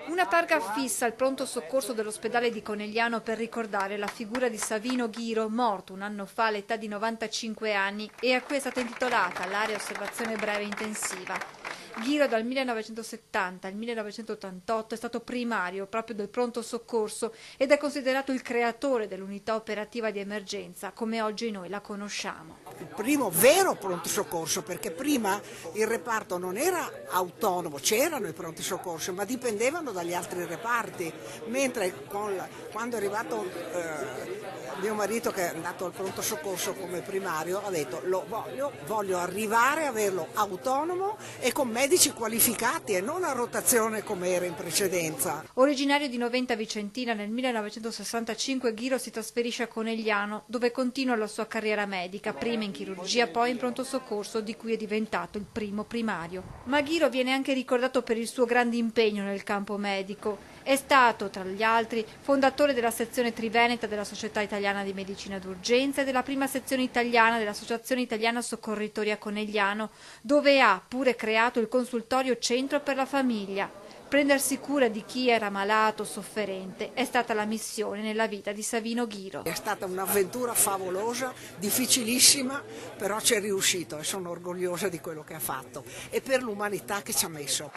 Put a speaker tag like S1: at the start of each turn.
S1: Una targa fissa al pronto soccorso dell'ospedale di Conegliano per ricordare la figura di Savino Ghiro, morto un anno fa all'età di 95 anni e a cui è stata intitolata l'area osservazione breve intensiva. Ghiro dal 1970 al 1988 è stato primario proprio del pronto soccorso ed è considerato il creatore dell'unità operativa di emergenza come oggi noi la conosciamo.
S2: Il primo vero pronto soccorso, perché prima il reparto non era autonomo, c'erano i pronti soccorso ma dipendevano dagli altri reparti, mentre quando è arrivato mio marito, che è andato al pronto soccorso come primario, ha detto voglio arrivare a averlo autonomo e con medici qualificati e non a rotazione come era in precedenza.
S1: Originario di Noventa Vicentina, nel 1965 Ghiro si trasferisce a Conegliano, dove continua la sua carriera medica, prima in chirurgia, poi in pronto soccorso, di cui è diventato il primo primario. Ma Ghiro viene anche ricordato per il suo grande impegno nel campo medico. È stato, tra gli altri, fondatore della sezione triveneta della Società Italiana di Medicina d'Urgenza e della prima sezione italiana dell'Associazione Italiana Soccorritori a Conegliano, dove ha pure creato il consultorio Centro per la Famiglia. Prendersi cura di chi era malato o sofferente è stata la missione nella vita di Savino Ghiro.
S2: È stata un'avventura favolosa, difficilissima, però ci è riuscito e sono orgogliosa di quello che ha fatto e per l'umanità che ci ha messo.